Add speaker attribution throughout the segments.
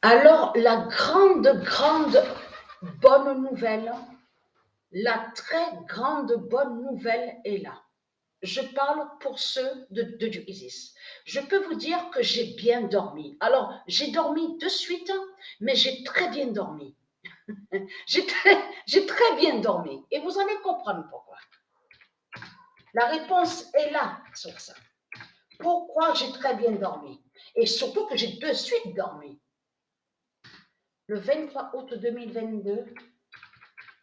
Speaker 1: Alors, la grande bonne nouvelle, la très grande bonne nouvelle est là. Je parle pour ceux de du ISIS. Je peux vous dire que j'ai bien dormi. Alors, j'ai dormi de suite, mais j'ai très bien dormi. J'ai très, j'ai très bien dormi. Et vous allez comprendre pourquoi. La réponse est là sur ça. Pourquoi j'ai très bien dormi? Et surtout que j'ai de suite dormi. Le 23 août 2022,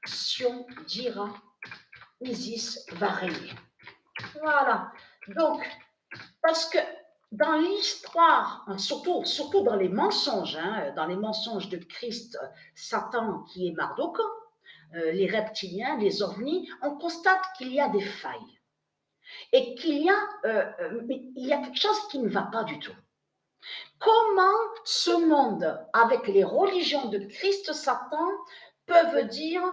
Speaker 1: Sion dira, Isis va régner. Voilà. Donc, parce que dans l'histoire, surtout dans les mensonges de Christ, Satan qui est Marduk, les reptiliens, les ovnis, on constate qu'il y a des failles et il y a quelque chose qui ne va pas du tout. Comment ce monde, avec les religions de Christ, Satan, peuvent dire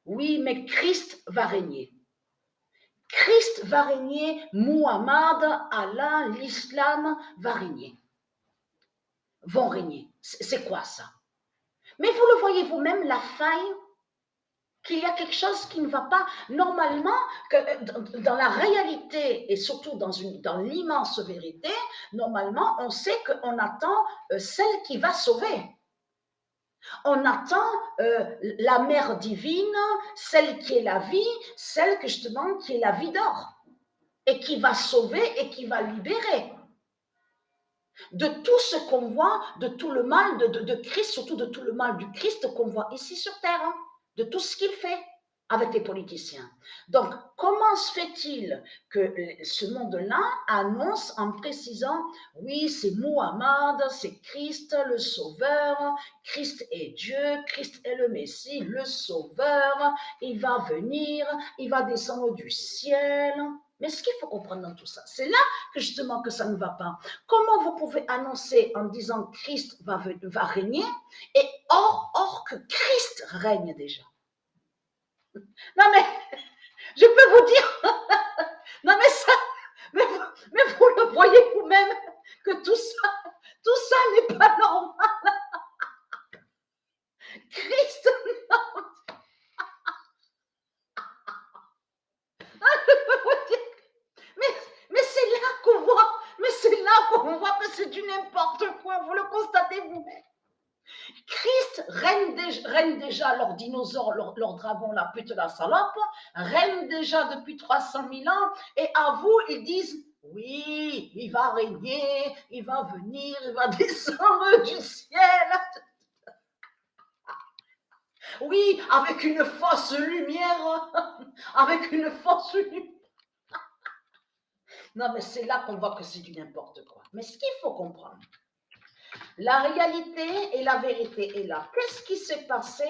Speaker 1: oui, mais Christ va régner. Christ va régner, Muhammad, Allah, l'islam va régner, vont régner. C'est quoi ça? Mais vous le voyez vous-même, la faille, qu'il y a quelque chose qui ne va pas. Normalement, dans la réalité et surtout dans l'immense vérité, normalement, on sait qu'on attend celle qui va sauver. On attend la mère divine, celle qui est la vie, celle que justement qui est la vie d'or et qui va sauver et qui va libérer de tout ce qu'on voit, de tout le mal de Christ, surtout de tout le mal du Christ qu'on voit ici sur terre, hein, de tout ce qu'il fait avec les politiciens. Donc, comment se fait-il que ce monde-là annonce en précisant, oui, c'est Muhammad, c'est Christ le Sauveur, Christ est Dieu, Christ est le Messie, le Sauveur, il va venir, il va descendre du ciel. Mais ce qu'il faut comprendre dans tout ça, c'est là que justement que ça ne va pas. Comment vous pouvez annoncer en disant Christ va régner et or que Christ règne déjà? Non mais, je peux vous dire, non mais ça, mais vous le voyez vous-même que tout ça n'est pas normal. Christ, non, je peux vous dire, mais c'est là qu'on voit, que c'est du n'importe quoi, vous le constatez vous-même. Christ règne déjà, leur dinosaure, leur dragon, la pute, la salope, règne déjà depuis 300 000 ans, et à vous, ils disent, oui, il va régner, il va venir, il va descendre du ciel. Oui, avec une fausse lumière, avec une fausse lumière. Non, mais c'est là qu'on voit que c'est du n'importe quoi. Mais ce qu'il faut comprendre, la réalité et la vérité est là. Qu'est-ce qui s'est passé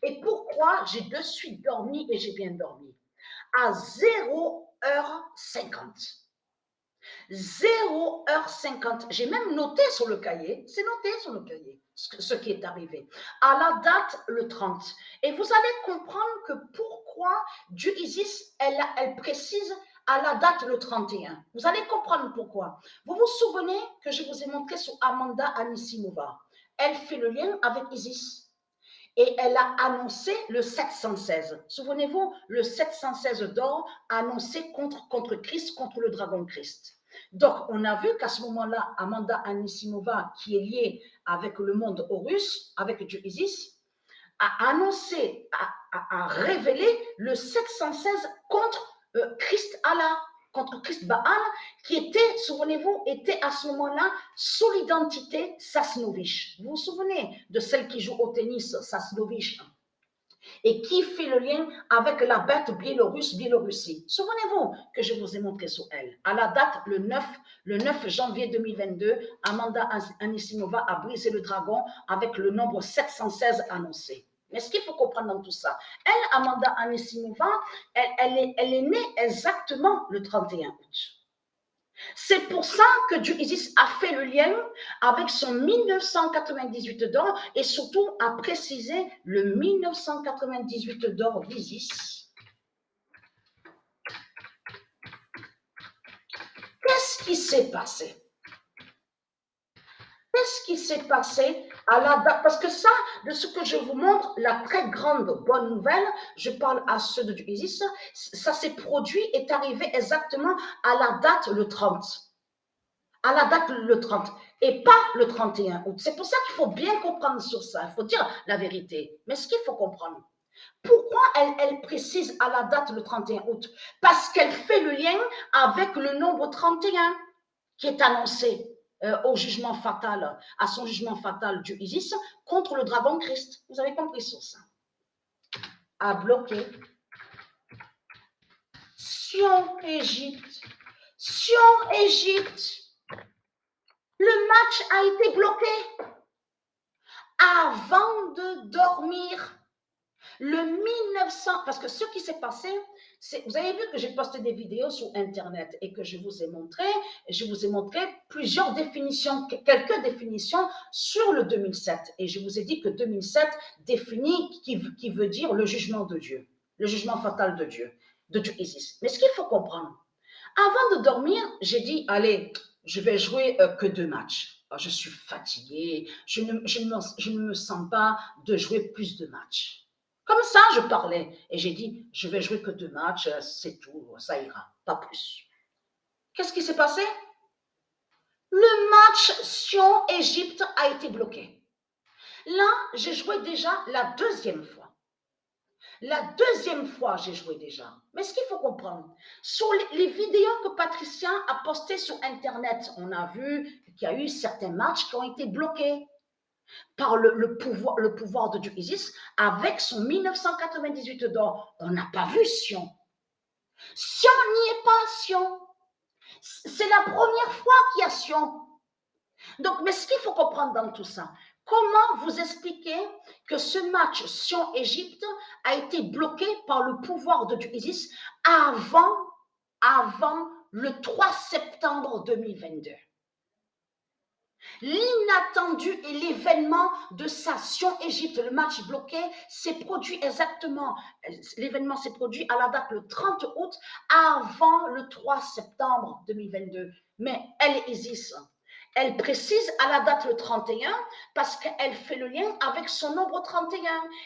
Speaker 1: et pourquoi j'ai de suite dormi et j'ai bien dormi? À 0h50. 0h50. J'ai même noté sur le cahier, c'est noté sur le cahier, ce qui est arrivé. À la date, le 30. Et vous allez comprendre que pourquoi Dieu Isis, elle précise à la date le 31. Vous allez comprendre pourquoi. Vous vous souvenez que je vous ai montré sur Amanda Anisimova. Elle fait le lien avec Isis. Et elle a annoncé le 716. Souvenez-vous, le 716 d'or annoncé contre Christ, contre le dragon Christ. Donc, on a vu qu'à ce moment-là, Amanda Anisimova, qui est liée avec le monde Horus, avec Dieu Isis, a annoncé, a révélé le 716 contre Christ Allah, contre Christ Baal, qui était, souvenez-vous, était à ce moment-là sous l'identité Sasnovich. Vous vous souvenez de celle qui joue au tennis, Sasnovich, et qui fait le lien avec la bête Biélorussie. Souvenez-vous que je vous ai montré sur elle. À la date, le 9 janvier 2022, Amanda Anisimova a brisé le dragon avec le nombre 716 annoncé. Mais ce qu'il faut comprendre dans tout ça, elle, Amanda Anisimova, elle est née exactement le 31 août. C'est pour ça que Dieu Isis a fait le lien avec son 1998 d'or et surtout a précisé le 1998 d'or d'Isis. Qu'est-ce qui s'est passé? Qu'est-ce qui s'est passé à la date? Parce que ça, de ce que je vous montre, la très grande bonne nouvelle, je parle à ceux de Isis, ça s'est produit, est arrivé exactement à la date le 30. À la date le 30 et pas le 31 août. C'est pour ça qu'il faut bien comprendre sur ça. Il faut dire la vérité. Mais ce qu'il faut comprendre, pourquoi elle précise à la date le 31 août? Parce qu'elle fait le lien avec le nombre 31 qui est annoncé au jugement fatal, à son jugement fatal du Isis contre le dragon Christ. Vous avez compris sur ça? À bloquer. Sion, Égypte. Sion, Égypte. Le match a été bloqué avant de dormir. Le 1900, parce que ce qui s'est passé, vous avez vu que j'ai posté des vidéos sur Internet et que je vous ai montré plusieurs définitions, quelques définitions sur le 2007. Et je vous ai dit que 2007 définit qui veut dire le jugement de Dieu, le jugement fatal de Dieu Isis. Mais ce qu'il faut comprendre, avant de dormir, j'ai dit, allez, je vais jouer que 2 matchs. Je suis fatiguée, je ne me sens pas de jouer plus de matchs. Comme ça, je parlais et j'ai dit, je vais jouer que 2 matchs, c'est tout, ça ira, pas plus. Qu'est-ce qui s'est passé? Le match Sion-Égypte a été bloqué. Là, j'ai joué déjà la deuxième fois. La deuxième fois, j'ai joué déjà. Mais ce qu'il faut comprendre, sur les vidéos que Patricia a postées sur Internet, on a vu qu'il y a eu certains matchs qui ont été bloqués par le pouvoir de Dieu Isis avec son 1998 d'or. On n'a pas vu Sion. Sion n'y est pas, Sion. C'est la première fois qu'il y a Sion. Donc, mais ce qu'il faut comprendre dans tout ça, comment vous expliquer que ce match Sion-Égypte a été bloqué par le pouvoir de Dieu Isis avant le 3 septembre 2022? L'inattendu et l'événement de sa Sion-Égypte, le match bloqué, s'est produit exactement, l'événement s'est produit à la date le 30 août avant le 3 septembre 2022. Mais elle, Isis, elle précise à la date le 31 parce qu'elle fait le lien avec son nombre 31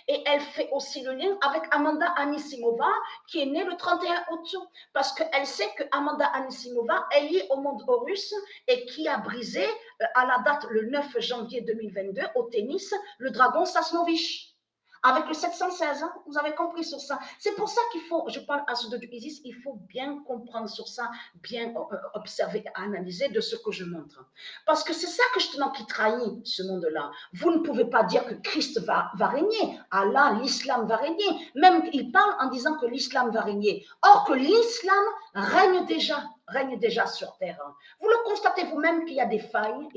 Speaker 1: et elle fait aussi le lien avec Amanda Anisimova qui est née le 31 août parce qu'elle sait que Amanda Anisimova est liée au monde Horus et qui a brisé à la date le 9 janvier 2022 au tennis le dragon Sasnovich avec le 716, hein, vous avez compris sur ça. C'est pour ça qu'il faut, je parle à ceux de Isis, il faut bien comprendre sur ça, bien observer, analyser de ce que je montre. Parce que c'est ça que justement qui trahit ce monde-là. Vous ne pouvez pas dire que Christ va régner. Allah, l'islam va régner. Même il parle en disant que l'islam va régner. Or que l'islam règne déjà sur terre. Vous le constatez vous-même qu'il y a des failles,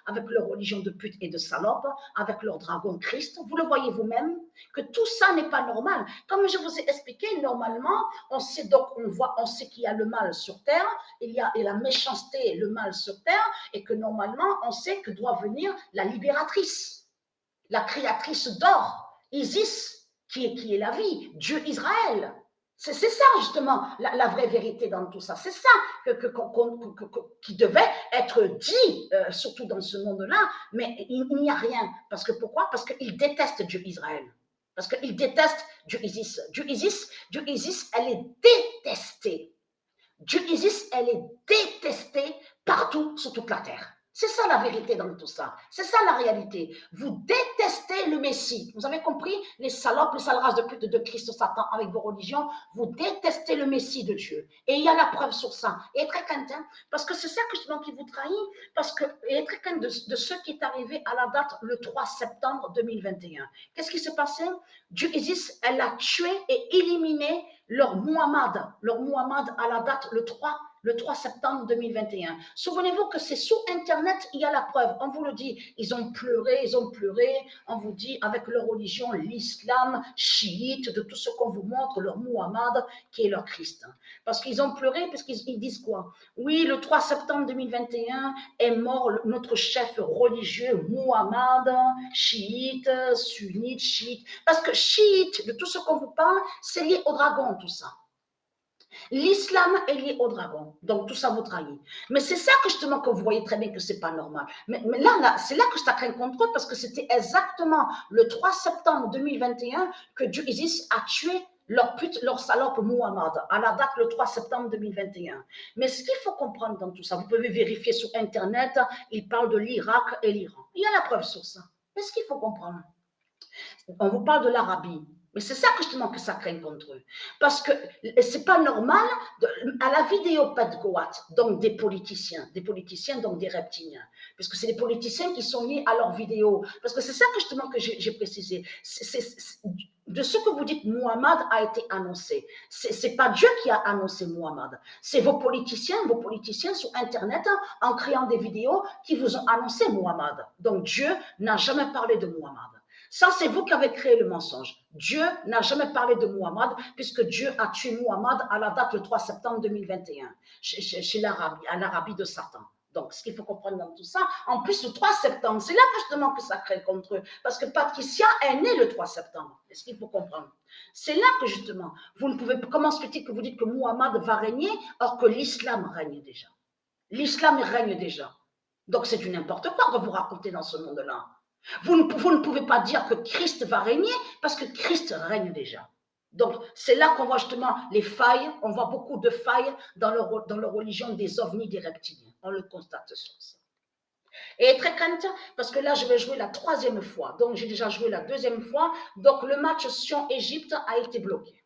Speaker 1: avec leur religion de pute et de salope, avec leur dragon Christ. Vous le voyez vous-même que tout ça n'est pas normal. Comme je vous ai expliqué, normalement, on sait qu'il y a le mal sur terre, il y a la méchanceté et le mal sur terre, et que normalement, on sait que doit venir la libératrice, la créatrice d'or, Isis, qui est la vie, Dieu Israël. C'est ça justement la vraie vérité dans tout ça. C'est ça qui devait être dit, surtout dans ce monde-là, mais il n'y a rien. Parce que pourquoi? Parce qu'il déteste Dieu Israël. Parce qu'il déteste Dieu Isis. Dieu Isis, elle est détestée. Dieu Isis, elle est détestée partout sur toute la terre. C'est ça la vérité dans tout ça. C'est ça la réalité. Vous détestez le Messie. Vous avez compris? Les salopes, les sales races de pute de Christ, Satan, avec vos religions, vous détestez le Messie de Dieu. Et il y a la preuve sur ça. Et très craintin, parce que c'est ça que justement qui vous trahit, parce que et très craintin de ce qui est arrivé à la date le 3 septembre 2021. Qu'est-ce qui s'est passé? Dieu Isis, elle a tué et éliminé leur Muhammad à la date le 3 septembre 2021. Souvenez-vous que c'est sur Internet, il y a la preuve. On vous le dit, ils ont pleuré. On vous dit avec leur religion, l'islam, chiite, de tout ce qu'on vous montre, leur Muhammad, qui est leur Christ. Parce qu'ils ont pleuré, parce qu'ils disent quoi? Oui, le 3 septembre 2021 est mort notre chef religieux, Muhammad, chiite, sunnite, chiite. Parce que chiite, de tout ce qu'on vous parle, c'est lié au dragon, tout ça. L'islam est lié au dragon, donc tout ça vous trahit. Mais c'est ça que justement que vous voyez très bien que c'est pas normal. Mais là, c'est là que ça craint contre eux parce que c'était exactement le 3 septembre 2021 que Dieu Isis a tué leur pute, leur salope Muhammad, à la date le 3 septembre 2021. Mais ce qu'il faut comprendre dans tout ça, vous pouvez vérifier sur Internet, ils parlent de l'Irak et l'Iran. Il y a la preuve sur ça. Mais ce qu'il faut comprendre, on vous parle de l'Arabie. Mais c'est ça que justement que ça craint contre eux. Parce que c'est pas normal, à la vidéo Pat Goat, donc des politiciens, donc des reptiliens, puisque c'est des politiciens qui sont liés à leurs vidéos. Parce que c'est ça que justement que j'ai précisé. De ce que vous dites, Muhammad a été annoncé. C'est pas Dieu qui a annoncé Muhammad. C'est vos politiciens sur Internet, en créant des vidéos qui vous ont annoncé Muhammad. Donc Dieu n'a jamais parlé de Muhammad. Ça, c'est vous qui avez créé le mensonge. Dieu n'a jamais parlé de Muhammad, puisque Dieu a tué Muhammad à la date le 3 septembre 2021, chez l'Arabie, à l'Arabie de Satan. Donc, ce qu'il faut comprendre dans tout ça, en plus, le 3 septembre, c'est là justement que ça crée contre eux, parce que Patricia est née le 3 septembre. C'est ce qu'il faut comprendre. C'est là que justement, vous ne pouvez, comment se fait-il que vous dites que Muhammad va régner, or que l'islam règne déjà. L'islam règne déjà. Donc, c'est du n'importe quoi que vous racontez dans ce monde-là. Vous ne pouvez pas dire que Christ va régner parce que Christ règne déjà. Donc, c'est là qu'on voit justement les failles, on voit beaucoup de failles dans leur religion des ovnis, des reptiliens. On le constate sur ça. Et très crainte, parce que là, je vais jouer la troisième fois. Donc, j'ai déjà joué la deuxième fois. Donc, le match Sion-Égypte a été bloqué.